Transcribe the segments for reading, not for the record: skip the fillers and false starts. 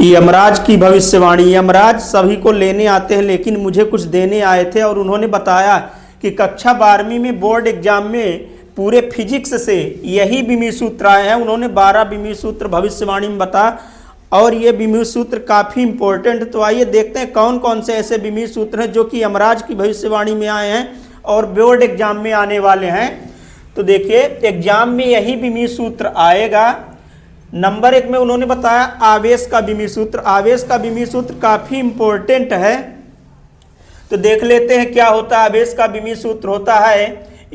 यमराज की भविष्यवाणी। यमराज सभी को लेने आते हैं, लेकिन मुझे कुछ देने आए थे और उन्होंने बताया कि कक्षा 12वीं में बोर्ड एग्जाम में पूरे फिजिक्स से यही बिमी सूत्र आए हैं। उन्होंने 12 बिमी सूत्र भविष्यवाणी में बता, और ये बिमी सूत्र काफ़ी इंपॉर्टेंट। तो आइए देखते हैं कौन कौन से ऐसे बिमी सूत्र हैं जो कि यमराज की भविष्यवाणी में आए हैं और बोर्ड एग्जाम में आने वाले हैं। तो देखिए, एग्जाम में यही बिमी सूत्र आएगा। नंबर 1 में उन्होंने बताया आवेश का बिमी सूत्र। आवेश का बिमी सूत्र काफ़ी इंपॉर्टेंट है, तो देख लेते हैं क्या होता है। आवेश का बिमी सूत्र होता है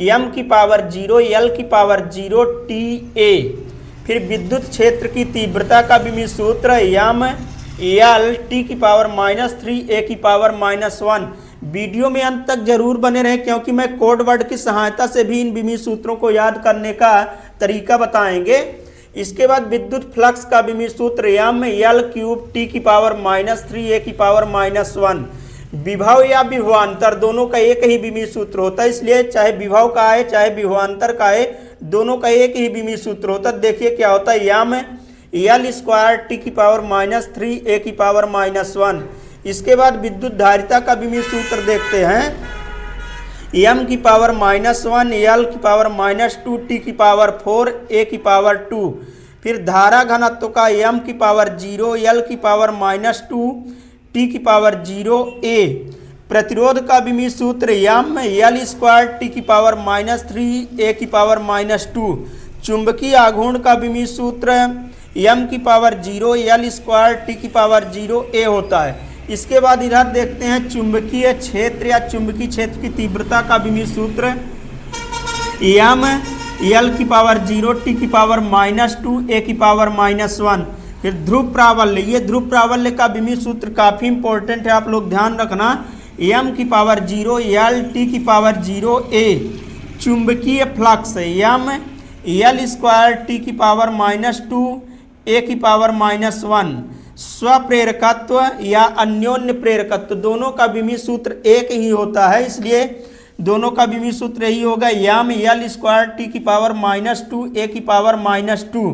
m की पावर 0 l की पावर 0 t a। फिर विद्युत क्षेत्र की तीव्रता का बिमी सूत्र m l t की पावर -3 a की पावर -1। वीडियो में अंत तक जरूर बने रहें, क्योंकि मैं कोड वर्ड की सहायता से भी इन बिमी सूत्रों को याद करने का तरीका बताएंगे। इसके बाद विद्युत फ्लक्स का बिमी सूत्र m l क्यूब t की पावर -3 a की पावर -1। विभव या विभवांतर दोनों का एक ही बिमी सूत्र होता है, इसलिए चाहे विभव का आए चाहे विभवांतर का आए, दोनों का एक ही बिमी सूत्र होता है। देखिए क्या होता है, m l स्क्वायर t की पावर -3 a की पावर -1। इसके बाद विद्युत धारिता का बिमी सूत्र देखते हैं, m की पावर -1 l की पावर -2 t की पावर 4 a की पावर 2। फिर धारा घनत्व का m की पावर 0 l की पावर -2 t की पावर 0 a। प्रतिरोध का बिमी सूत्र m l स्क्वायर t की पावर -3 a की पावर -2। चुंबकीय आघूर्ण का बिमी सूत्र m की पावर 0 l स्क्वायर t की पावर 0 a होता है। इसके बाद इधर देखते हैं चुंबकीय क्षेत्र या चुंबकीय क्षेत्र की तीव्रता का बिमी सूत्र m l की पावर 0 t की पावर -2 a की पावर -1। फिर ध्रुव प्रावल्य, ये ध्रुव प्रावल्य का बिमी सूत्र काफ़ी इंपॉर्टेंट है, आप लोग ध्यान रखना। m की पावर 0 l t की पावर 0 a। चुंबकीय flux m l square t की पावर -2 a की पावर -1। स्वप्रेरकत्व या अन्योन्य प्रेरकत्व दोनों का बिमी सूत्र एक ही होता है, इसलिए दोनों का बिमी सूत्र यही होगा m l स्क्वायर t की पावर -2 a की पावर -2।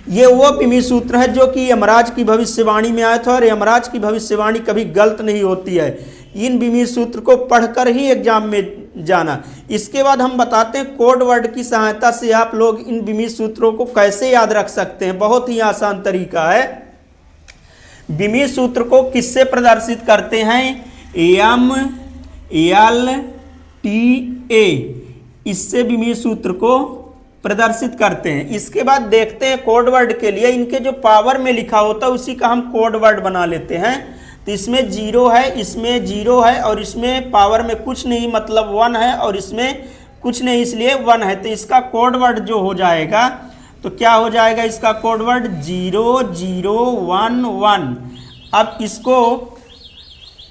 ये वो बिमी सूत्र है जो कि यमराज की भविष्यवाणी में आया था, और यमराज की भविष्यवाणी कभी गलत नहीं होती है। इन बिमी सूत्र को पढ़कर ही एग्जाम में जाना। इसके बाद हम बताते हैं कोड वर्ड की सहायता से आप लोग इन बिमी सूत्रों को कैसे याद रख सकते हैं। बहुत ही आसान तरीका है। बिमी सूत्र को किससे प्रदर्शित करते हैं, m l t a, इससे बिमी सूत्र को प्रदर्शित करते हैं। इसके बाद देखते हैं कोड वर्ड के लिए इनके जो पावर में लिखा होता है उसी का हम कोड वर्ड बना लेते हैं। तो इसमें 0 है, इसमें 0 है, और इसमें पावर में कुछ नहीं मतलब 1 है, और इसमें कुछ नहीं इसलिए 1 है। तो इसका कोड वर्ड जो हो जाएगा, तो क्या हो जाएगा इसका कोड वर्ड 0 0 1 1। अब इसको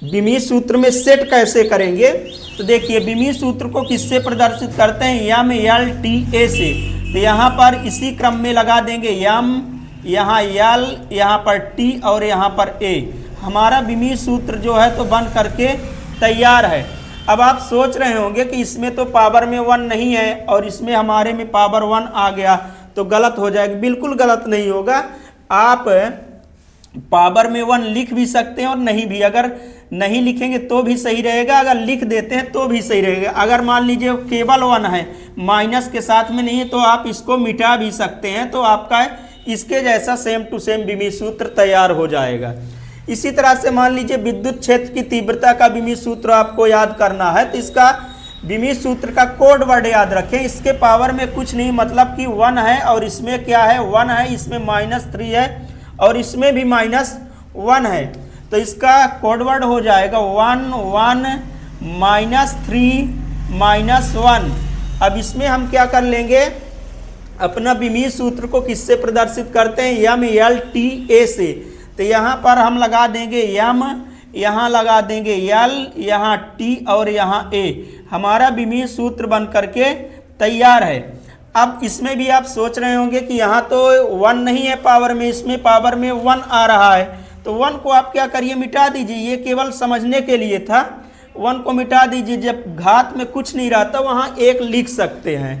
बिमी सूत्र में सेट कैसे करेंगे, तो देखिए बिमी सूत्र को किससे प्रदर्शित करते हैं, m l t a से। तो यहाँ पर इसी क्रम में लगा देंगे m, यहाँ l, यहाँ पर t और यहाँ पर a। हमारा बिमी सूत्र जो है तो बन करके तैयार है। अब आप सोच रहे होंगे कि इसमें तो पावर में 1 नहीं है और इसमें हमारे में पावर 1 आ गया तो गलत हो जाएगा। बिल्कुल गलत नहीं होगा। आप पावर में 1 लिख भी सकते हैं और नहीं भी, अगर नहीं लिखेंगे तो भी सही रहेगा, अगर लिख देते हैं तो भी सही रहेगा। अगर मान लीजिए केवल 1 है, माइनस के साथ में नहीं है, तो आप इसको मिटा भी सकते हैं, तो आपका इसके जैसा सेम टू सेम बिमी सूत्र तैयार हो जाएगा। इसी तरह से मान लीजिए विद्युत क्षेत्र की तीव्रता का बिमी सूत्र आपको याद करना है, तो इसका बिमी सूत्र का कोड वर्ड याद रखें। इसके पावर में कुछ नहीं मतलब कि 1 है, और इसमें क्या है 1 है, इसमें -3 है और इसमें भी -1 है। तो इसका कोड वर्ड हो जाएगा 1 1 -3 -1। अब इसमें हम क्या कर लेंगे, अपना बिमी सूत्र को किससे प्रदर्शित करते हैं, m l t a से। तो यहाँ पर हम लगा देंगे m, यहाँ लगा देंगे l, यहाँ t और यहाँ a। हमारा बिमी सूत्र बन करके तैयार है। अब इसमें भी आप सोच रहे होंगे कि यहाँ तो 1 नहीं है पावर में, इसमें पावर में 1 आ रहा है, तो 1 को आप क्या करिए मिटा दीजिए। ये केवल समझने के लिए था, 1 को मिटा दीजिए। जब घात में कुछ नहीं रहता वहाँ 1 लिख सकते हैं।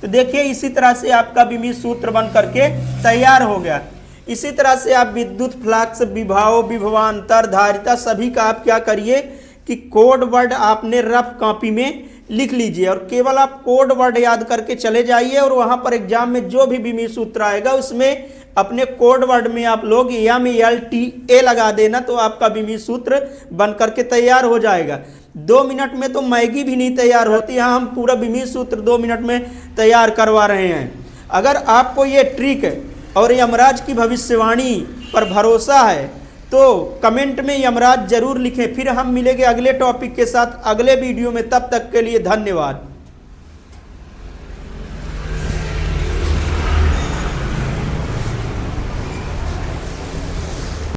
तो देखिए इसी तरह से आपका बिमी सूत्र बन करके तैयार हो गया। इसी तरह से आप विद्युत, फ्लक्स, विभव, विभवांतर, धारिता सभी का आप क्या करिए कि कोड वर्ड आपने रफ कॉपी में लिख लीजिए और केवल आप कोड वर्ड याद करके चले जाइए और वहां पर एग्जाम में जो भी बीमी सूत्र आएगा उसमें अपने कोड वर्ड में आप लोग MLTA लगा देना, तो आपका बीमी सूत्र बन करके तैयार हो जाएगा। 2 मिनट में तो मैगी भी नहीं तैयार होती, यहाँ हम पूरा बीमी सूत्र 2 मिनट में तैयार करवा रहे हैं। अगर आपको ये ट्रिक और यमराज की भविष्यवाणी पर भरोसा है तो कमेंट में यमराज जरूर लिखें। फिर हम मिलेंगे अगले टॉपिक के साथ अगले वीडियो में, तब तक के लिए धन्यवाद।